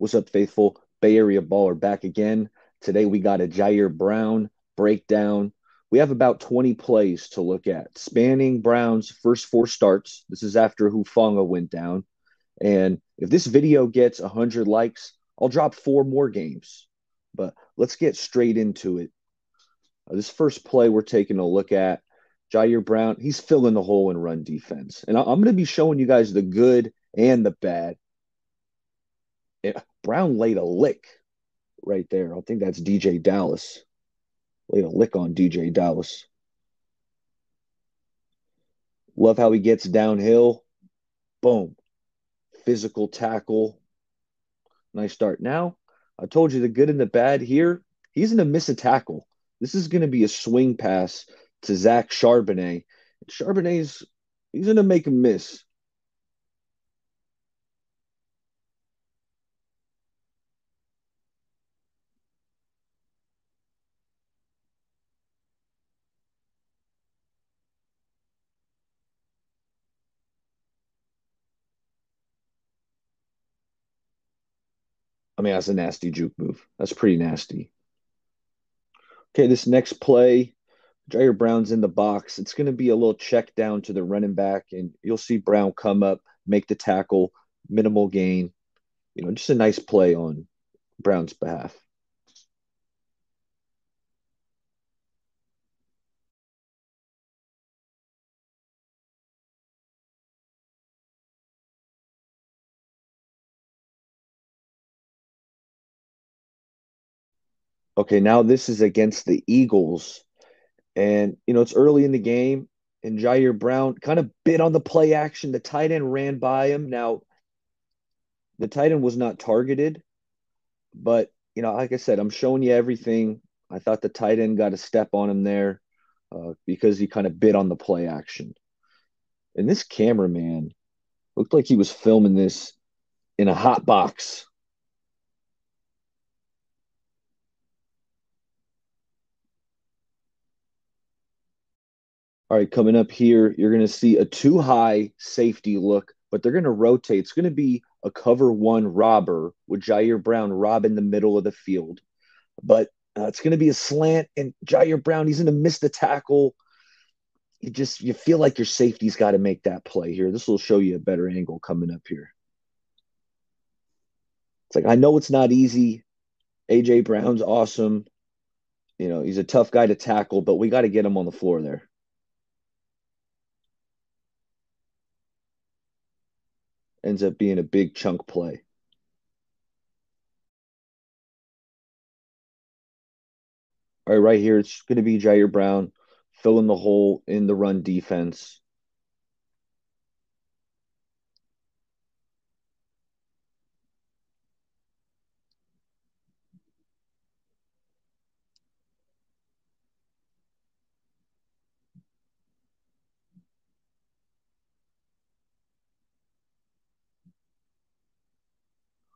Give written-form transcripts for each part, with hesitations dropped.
What's up, faithful? Bay Area baller back again. Today we got a Ji'Ayir Brown breakdown. We have about 20 plays to look at, spanning Brown's first four starts. This is after Hufanga went down. And if this video gets 100 likes, I'll drop four more games. But let's get straight into it. This first play we're taking a look at, Ji'Ayir Brown, he's filling the hole in run defense. And I'm going to be showing you guys the good and the bad. Brown laid a lick right there. I think that's DJ Dallas. Laid a lick on DJ Dallas. Love how he gets downhill. Boom. Physical tackle. Nice start. Now, I told you the good and the bad here. He's going to miss a tackle. This is going to be a swing pass to Zach Charbonnet. Charbonnet's, he's going to make a miss. I mean, that's a nasty juke move. That's pretty nasty. Okay, this next play, Ji'Ayir Brown's in the box. It's going to be a little check down to the running back, and you'll see Brown come up, make the tackle, minimal gain. Just a nice play on Brown's behalf. Okay, now this is against the Eagles. And, it's early in the game, and Ji'Ayir Brown kind of bit on the play action. The tight end ran by him. Now, the tight end was not targeted, but, like I said, I'm showing you everything. I thought the tight end got a step on him there because he kind of bit on the play action. And this cameraman looked like he was filming this in a hot box. All right, coming up here, you're going to see a too high safety look, but they're going to rotate. It's going to be a cover one robber with Ji'Ayir Brown robbing the middle of the field. But it's going to be a slant, and Ji'Ayir Brown, he's going to miss the tackle. You feel like your safety's got to make that play here. This will show you a better angle coming up here. It's like, I know it's not easy. AJ Brown's awesome. He's a tough guy to tackle, but we got to get him on the floor there. Ends up being a big chunk play. All right, right here, it's going to be Ji'Ayir Brown filling the hole in the run defense.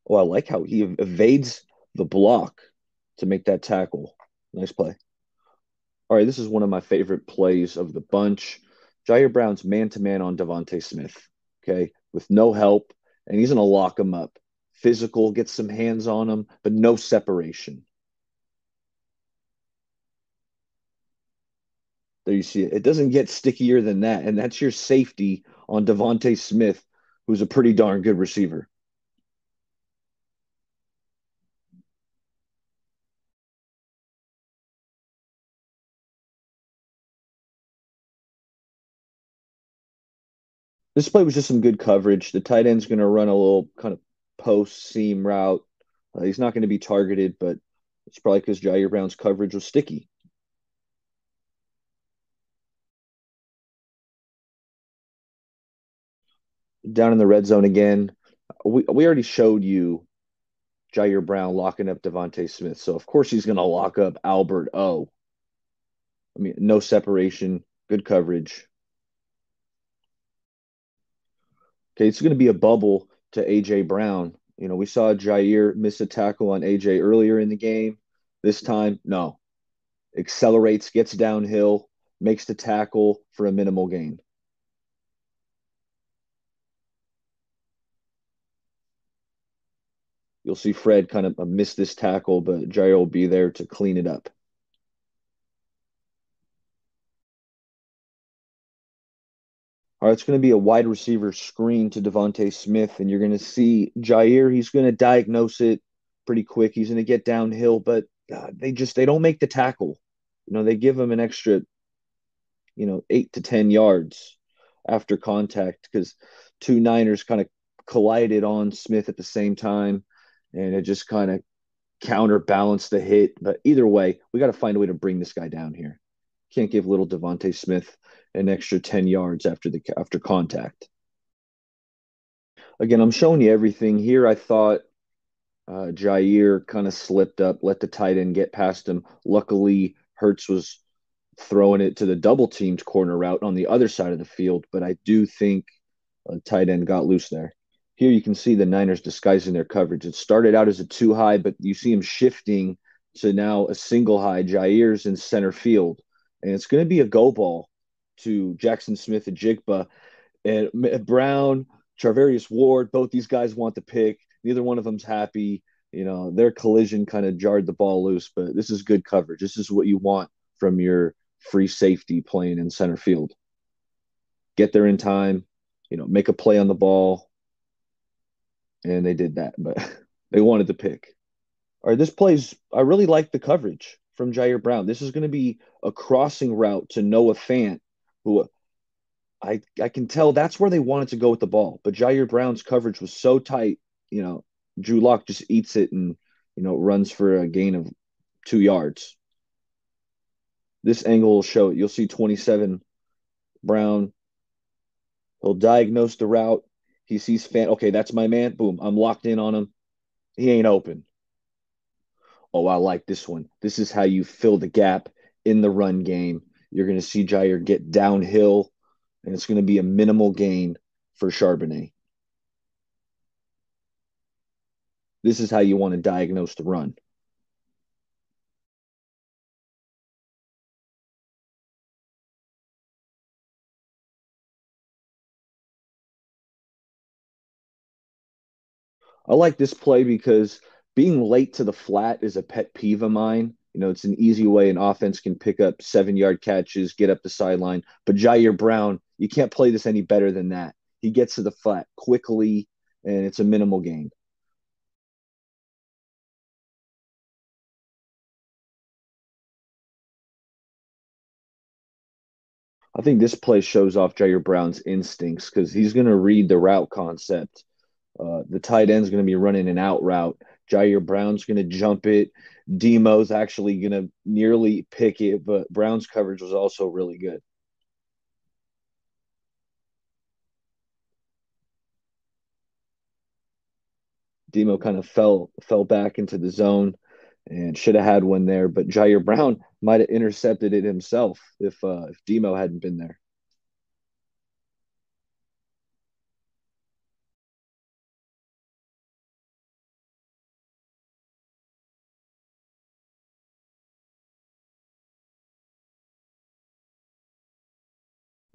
Oh, I like how he evades the block to make that tackle. Nice play. All right, this is one of my favorite plays of the bunch. Ji'Ayir Brown's man-to-man on Devontae Smith, okay, with no help, and he's going to lock him up. Physical, gets some hands on him, but no separation. There you see it. It doesn't get stickier than that, and that's your safety on Devontae Smith, who's a pretty darn good receiver. This play was just some good coverage. The tight end's going to run a little kind of post seam route. He's not going to be targeted, but it's probably because Ji'Ayir Brown's coverage was sticky. Down in the red zone again. We already showed you Ji'Ayir Brown locking up Devontae Smith. So, of course, he's going to lock up Albert O. I mean, no separation, good coverage. Okay, it's going to be a bubble to A.J. Brown. We saw Ji'Ayir miss a tackle on A.J. earlier in the game. This time, no. Accelerates, gets downhill, makes the tackle for a minimal gain. You'll see Fred kind of miss this tackle, but Jair will be there to clean it up. All right, it's going to be a wide receiver screen to Devontae Smith, and you're going to see Jair. He's going to diagnose it pretty quick. He's going to get downhill, but they don't make the tackle. They give him an extra 8 to 10 yards after contact because two Niners kind of collided on Smith at the same time, and it just kind of counterbalanced the hit. But either way, we got to find a way to bring this guy down here. Can't give little Devontae Smith an extra 10 yards after contact. Again, I'm showing you everything here. I thought Ji'Ayir kind of slipped up, let the tight end get past him. Luckily, Hurts was throwing it to the double teamed corner route on the other side of the field, but I do think a tight end got loose there. Here you can see the Niners disguising their coverage. It started out as a two high, but you see him shifting to now a single high. Jair's in center field, and it's going to be a go ball to Jackson Smith and Jigba. And Brown, Charvarius Ward, both these guys want the pick. Neither one of them's happy. Their collision kind of jarred the ball loose, but this is good coverage. This is what you want from your free safety playing in center field. Get there in time, make a play on the ball. And they did that, but they wanted the pick. All right, I really like the coverage from Ji'Ayir Brown. This is going to be a crossing route to Noah Fant, who I can tell that's where they wanted to go with the ball. But Ji'Ayir Brown's coverage was so tight, Drew Lock just eats it and, runs for a gain of 2 yards. This angle will show it. You'll see 27 Brown. He'll diagnose the route. He sees Fant. Okay, that's my man. Boom. I'm locked in on him. He ain't open. Oh, I like this one. This is how you fill the gap in the run game. You're going to see Ji'Ayir get downhill, and it's going to be a minimal gain for Charbonnet. This is how you want to diagnose the run. I like this play because being late to the flat is a pet peeve of mine. It's an easy way an offense can pick up 7 yard catches, get up the sideline. But Ji'Ayir Brown, you can't play this any better than that. He gets to the flat quickly, and it's a minimal gain. I think this play shows off Ji'Ayir Brown's instincts because he's going to read the route concept. The tight end's going to be running an out route. Ji'Ayir Brown's going to jump it. Demo's actually going to nearly pick it, but Brown's coverage was also really good. Demo kind of fell back into the zone and should have had one there, but Ji'Ayir Brown might have intercepted it himself if Demo hadn't been there.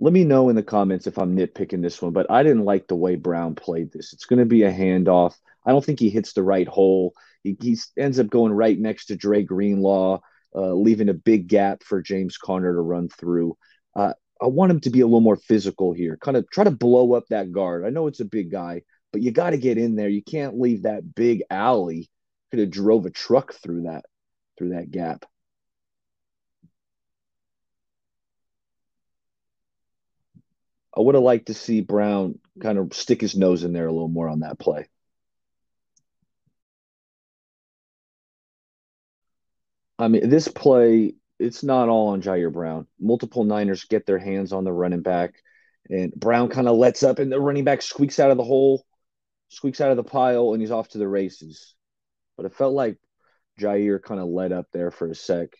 Let me know in the comments if I'm nitpicking this one, but I didn't like the way Brown played this. It's going to be a handoff. I don't think he hits the right hole. He ends up going right next to Dre Greenlaw, leaving a big gap for James Conner to run through. I want him to be a little more physical here, kind of try to blow up that guard. I know it's a big guy, but you got to get in there. You can't leave that big alley. Could have drove a truck through that gap. I would have liked to see Brown kind of stick his nose in there a little more on that play. I mean, this play, it's not all on Ji'Ayir Brown. Multiple Niners get their hands on the running back, and Brown kind of lets up, and the running back squeaks out of the hole, squeaks out of the pile, and he's off to the races. But it felt like Ji'Ayir kind of let up there for a sec,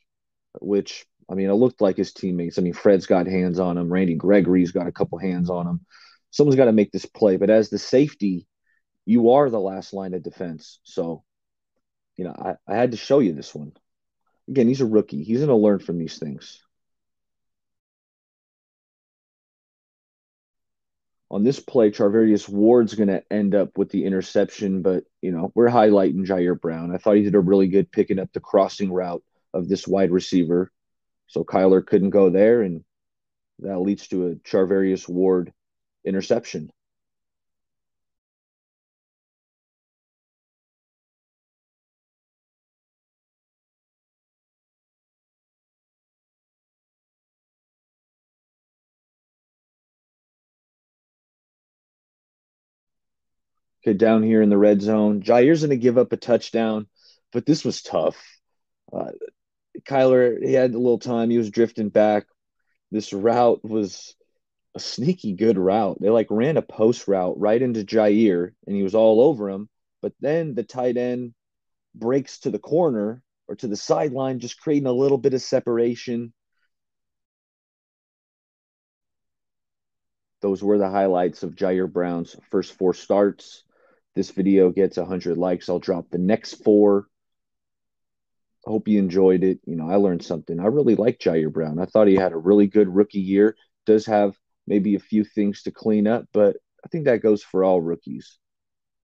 which, I mean, it looked like his teammates. I mean, Fred's got hands on him. Randy Gregory's got a couple hands on him. Someone's got to make this play. But as the safety, you are the last line of defense. So, I had to show you this one. Again, he's a rookie. He's going to learn from these things. On this play, Charvarius Ward's going to end up with the interception, but we're highlighting Ji'Ayir Brown. I thought he did a really good picking up the crossing route of this wide receiver. So Kyler couldn't go there, and that leads to a Charvarius Ward interception. Okay, down here in the red zone, Jair's going to give up a touchdown, but this was tough. Uh, Kyler, he had a little time. He was drifting back. This route was a sneaky good route. They like ran a post route right into Ji'Ayir, and he was all over him. But then the tight end breaks to the corner or to the sideline, just creating a little bit of separation. Those were the highlights of Ji'Ayir Brown's first four starts. This video gets 100 likes. I'll drop the next four. Hope you enjoyed it. I learned something. I really like Ji'Ayir Brown. I thought he had a really good rookie year. Does have maybe a few things to clean up, but I think that goes for all rookies.